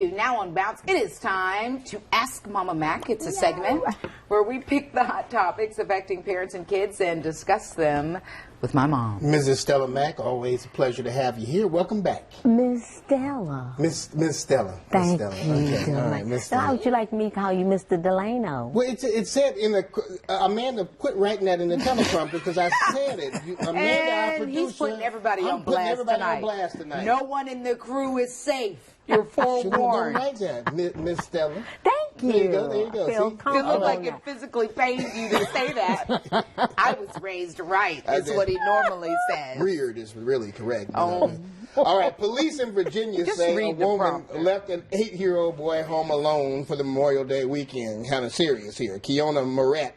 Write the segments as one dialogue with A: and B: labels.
A: Now on Bounce, it is time to Ask Mama Mack. It's a segment where we pick the hot topics affecting parents and kids and discuss them with my mom.
B: Mrs. Stella Mack, always a pleasure to have you here. Welcome back.
C: Miss Stella.
B: Miss Stella.
C: Thank
B: Stella.
C: you.
B: Okay. All right, Miss Stella.
C: How would you like me to call you Mr. Delano?
B: Well, it said in the Amanda, quit writing that in the teleprompter because I said it. Amanda, our producer,
A: he's putting everybody on
B: putting
A: blast
B: everybody
A: tonight.
B: on blast tonight.
A: No one in the crew is safe. You're
B: Don't
A: forewarned.
B: write that, Miss Stella.
C: Thank you.
B: There you go. There you go.
C: Feel
B: See?
A: It looked like
C: that.
A: it physically pains you to say that. I was raised right, is what he normally says.
B: Reared is really correct.
A: Oh.
B: All right, police in Virginia
A: Just
B: say a
A: read the
B: woman
A: prompter.
B: left an 8-year-old boy home alone for the Memorial Day weekend. Kind of serious here. Kiona Moret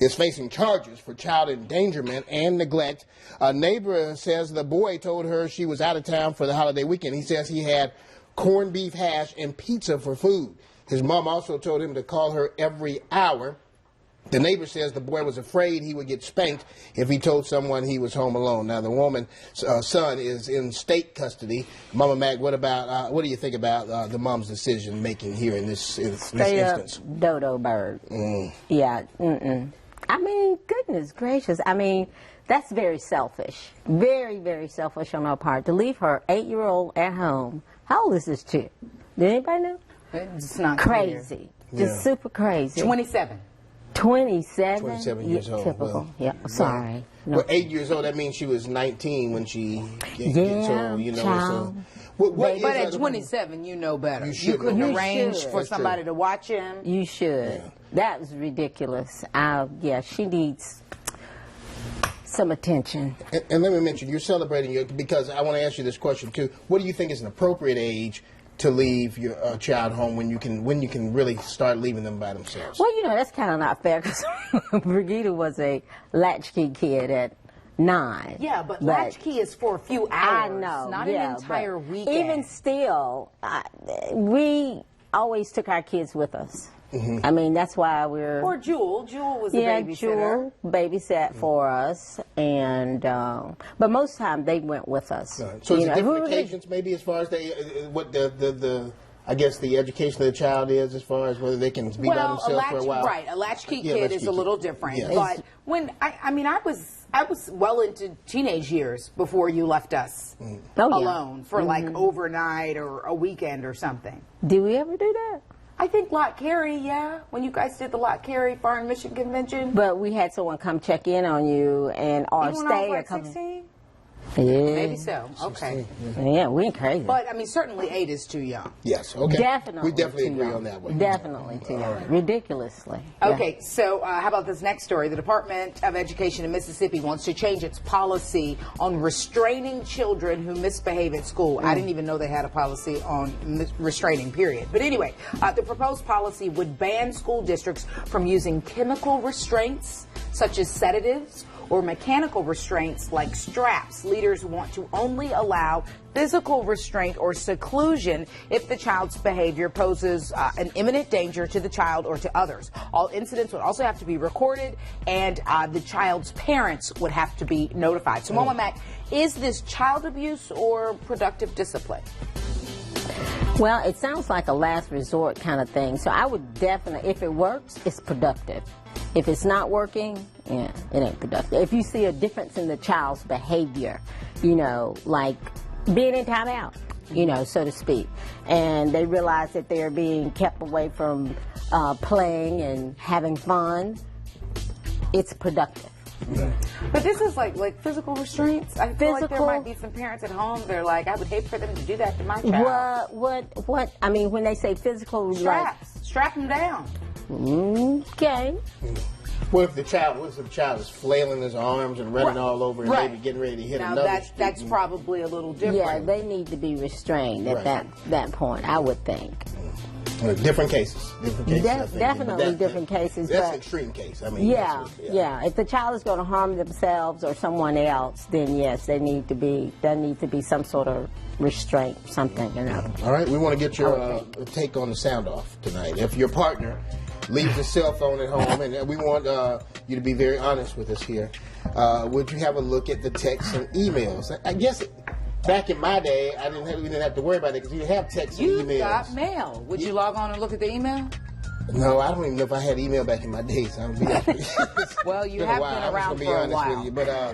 B: is facing charges for child endangerment and neglect. A neighbor says the boy told her she was out of town for the holiday weekend. He says he had corned beef hash and pizza for food. His mom also told him to call her every hour. The neighbor says the boy was afraid he would get spanked if he told someone he was home alone. Now, the woman's son is in state custody. Mama Mack, what do you think about the mom's decision making here in this instance?
C: Dodo bird. Yeah. I mean, goodness gracious. I mean, that's very selfish. Very, very selfish on our part to leave her 8-year-old at home. How old is this chick? Did anybody know?
A: It's not
C: Crazy.
A: clear.
C: Just super crazy.
A: 27.
C: 27?
B: 27 years old.
C: Typical.
B: Well,
C: yeah, sorry. No.
B: Well, 8 years old, that means she was 19 when she gets old, you know.
C: child.
B: So,
A: But at 27, you know better.
B: You
A: couldn't
C: know.
A: arrange
C: You should.
A: for
B: That's
A: somebody
B: true.
A: to watch him.
C: You should. That was ridiculous. Yeah, she needs some attention.
B: And let me mention, you're celebrating because I want to ask you this question too. What do you think is an appropriate age to leave your child home when you can really start leaving them by themselves?
C: Well, you know, that's kind of not fair because Brigida was a latchkey kid at 9.
A: Yeah, but latchkey is for a few
C: I
A: hours,
C: know.
A: not
C: yeah,
A: an entire
C: but
A: weekend.
C: Even still, we always took our kids with us. I mean, that's why we're...
A: Or Jewel. Jewel was a
C: Yeah,
A: babysitter.
C: Jewel babysat for us, and but most of the time they went with us.
B: So
C: You
B: it's
C: know,
B: different
C: who-
B: occasions maybe as far as what the I guess the education of the child is as far as whether they can be by themselves for a while.
A: Right, a latchkey
B: Yeah,
A: kid
B: latchkey
A: is a
B: kid.
A: little different.
B: Yeah.
A: But when I mean, I was well into teenage years before you left us
C: Oh, yeah.
A: alone for like overnight or a weekend or something.
C: Did we ever do that?
A: I think Lot Carey, yeah, when you guys did the Lot Carey Foreign Mission Convention.
C: But we had someone come check in on you and or
A: Even when I
C: stay
A: was
C: or
A: like
C: come.
A: 16?
C: Yeah.
A: Maybe so. Okay.
C: Yeah, we ain't crazy.
A: But I mean, certainly 8 is too young.
B: Yes. Okay.
C: Definitely.
B: We definitely
C: too
B: agree
C: young.
B: on that one.
C: Definitely too young. Ridiculously. Yeah.
A: Okay, so how about this next story? The Department of Education in Mississippi wants to change its policy on restraining children who misbehave at school. I didn't even know they had a policy on restraining, period. But anyway, the proposed policy would ban school districts from using chemical restraints, such as sedatives, or mechanical restraints like straps. Leaders want to only allow physical restraint or seclusion if the child's behavior poses an imminent danger to the child or to others. All incidents would also have to be recorded, and the child's parents would have to be notified. So, Mama Mack, is this child abuse or productive discipline?
C: Well, it sounds like a last resort kind of thing. So I would definitely, if it works, it's productive. If it's not working, yeah, it ain't productive. If you see a difference in the child's behavior, you know, like being in timeout, you know, so to speak, and they realize that they're being kept away from playing and having fun, it's productive.
A: But this is like physical restraints. I feel like there
C: Physical-
A: might be some parents at home. They're like, I would hate for them to do that to my child.
C: What? I mean, when they say physical,
A: Straps. Strap them down.
C: like, okay.
B: What if the child is flailing his arms and running all over and maybe getting ready to hit
A: Now
B: another
A: that's probably a little different.
C: Yeah, they need to be restrained at that point, I would think.
B: Different cases. Different cases. I think.
C: Definitely
B: But
C: different cases.
B: That's
C: but
B: an extreme case. I mean,
C: yeah,
B: that's what-
C: yeah. If the child is going to harm themselves or someone else, then yes, there need to be some sort of restraint, something, you know.
B: All right, we want to get your take on the sound off tonight. If your partner leaves his cell phone at home, and we want you to be very honest with us here, would you have a look at the texts and emails? I guess back in my day, we didn't have to worry about it because you didn't have text and
A: You
B: emails.
A: got mail. Would you log on and look at the email?
B: No, I don't even know if I had email back in my days.
A: Well, you have been around for a while.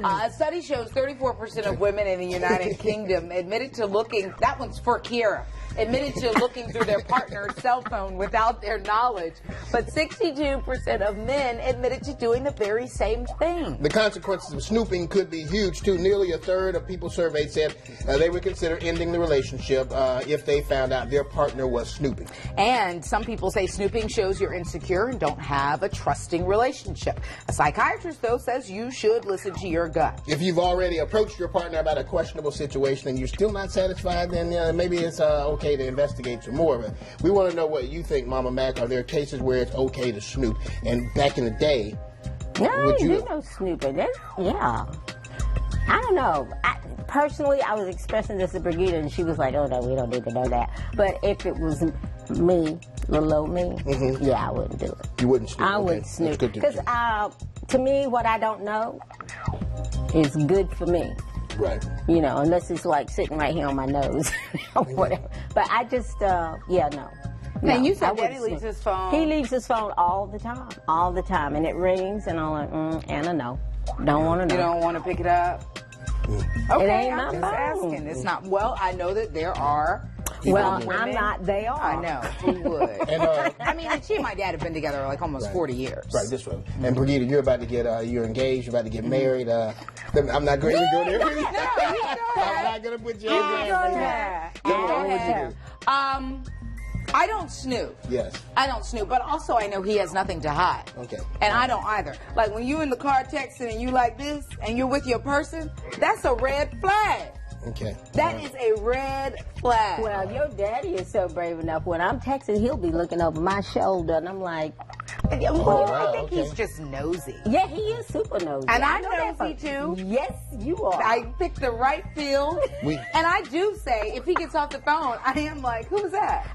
A: A study shows 34% of women in the United Kingdom admitted to looking, that one's for Kiera, admitted to looking through their partner's cell phone without their knowledge. But 62% of men admitted to doing the very same thing.
B: The consequences of snooping could be huge, too. Nearly a third of people surveyed said they would consider ending the relationship if they found out their partner was snooping.
A: And some people say snooping shows you're insecure and don't have a trusting relationship. A psychiatrist, though, says you should listen to your gut.
B: If you've already approached your partner about a questionable situation and you're still not satisfied, then maybe it's okay to investigate some more. But we want to know what you think, Mama Mack. Are there cases where it's okay to snoop? And back in the day,
C: no, there's no snooping. Yeah. I don't know. Personally, I was expressing this to Brigida, and she was like, oh, no, we don't need to know that. But if it was me, little old me, yeah, I wouldn't do it.
B: You wouldn't snoop?
C: I wouldn't snoop. Because to me, what I don't know is good for me.
B: Right.
C: You know, unless it's like sitting right here on my nose or whatever. But I just, no.
A: Now, you said Daddy leaves his phone.
C: He leaves his phone all the time. And it rings, and I'm like, Anna, no. Don't want to know.
A: You don't want to pick it up? Okay,
C: it ain't
A: I'm
C: my
A: just
C: phone.
A: asking. It's not, well, I know that there are.
C: Well,
A: women.
C: I'm not, they are.
A: I know. Who would?
B: And,
A: I mean, she and my dad have been together like almost 40 years.
B: Right, this one. And Brigida, you're about to get, you're engaged, you're about to get married. I'm not going to go there. I'm not going to put you on
A: there.
B: What would you do?
A: I don't snoop.
B: Yes.
A: I don't snoop, but also I know he has nothing to hide.
B: Okay.
A: And I don't either. Like when you in the car texting and you like this and you're with your person, that's a red flag.
B: Okay.
A: That is a red flag.
C: Well, your daddy is so brave enough. When I'm texting, he'll be looking over my shoulder, and I'm like,
A: I think he's just nosy.
C: Yeah, he is super nosy.
A: And I'm nosy too.
C: Yes, you are.
A: I picked the right field. And I do say, if he gets off the phone, I am like, who's that?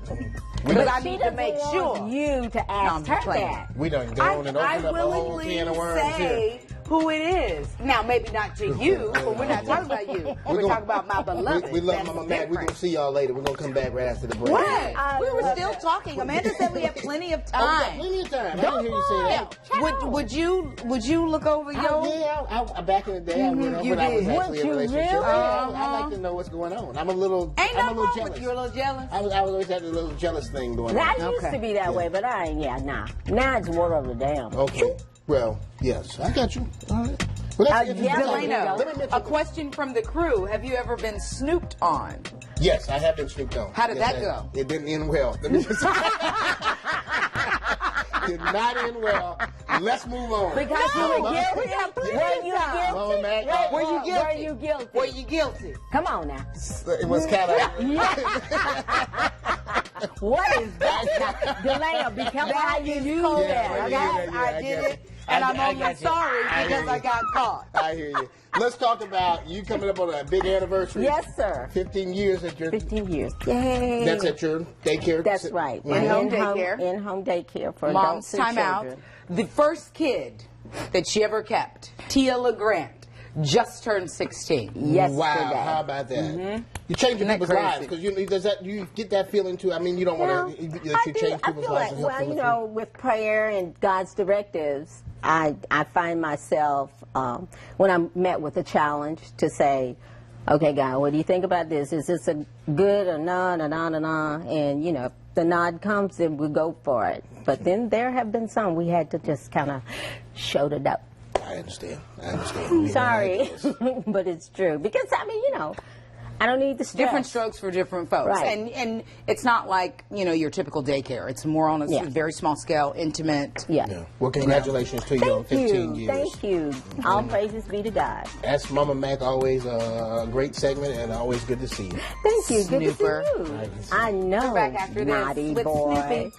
A: But I need to make sure.
C: You to ask her that.
B: We don't go on and open up a whole can of worms here.
A: Who it is. Now, maybe not to you, but we're not talking about you. We're talking about my beloved.
B: We love Mama Mack. We're going to see y'all later. We're going to come back right after the break.
A: What? We were still talking. Amanda said we have plenty of time.
B: Plenty of time. I didn't hear you say that.
A: Would you look over your...
B: Yeah, back in the day, I went over when I was actually in a relationship. I like to know what's going on. I'm a little jealous.
A: You're a little jealous?
B: I was always had a little jealous thing going on.
C: I used to be that way, but I ain't, nah. Now it's water over the dam.
B: Okay. Well, yes, I got you. All right. Well,
A: Delano, a question from the crew. Have you ever been snooped on?
B: Yes, I have been snooped on.
A: How did that go?
B: It didn't end well. Let me just did not end well. Let's move on.
C: Because you were guilty.
A: Were you guilty? Were you guilty?
C: Come on now.
B: It was kind of...
C: What is that? Delano, be careful how you use that.
A: Yes, I did it. And I'm only sorry because I got caught.
B: I hear you. Let's talk about you coming up on a big anniversary.
C: Yes, sir.
B: 15 years at your...
C: 15 years. Yay.
B: That's at your daycare?
C: That's right.
A: In-home daycare.
C: In-home daycare for
A: Mom's
C: adults and
A: time
C: children.
A: out. The first kid that she ever kept, Tia LeGrand, just turned 16.
C: Yesterday.
B: Wow, how about that? You're changing people's lives because you get that feeling too. I mean, you don't want to change people's lives.
C: Well, you know, with prayer and God's directives, I find myself when I'm met with a challenge to say, okay, God, what do you think about this? Is this a good or none or nah? And you know, if the nod comes, then we go for it. But then there have been some we had to just kind of show it up.
B: I understand.
C: Sorry, but it's true. Because, I mean, you know, I don't need the stress.
A: Different strokes for different folks.
C: Right.
A: And it's not like, you know, your typical daycare. It's more on a very small scale, intimate.
C: Yeah.
B: Well, congratulations to you on 15 years.
C: Thank you. All praises be to God.
B: That's Mama Mack, always a great segment and always good to see you.
C: Thank you.
A: Snooper.
C: Good to see you. I know.
A: We're back after
C: naughty
A: this with
C: boy.
A: snooping.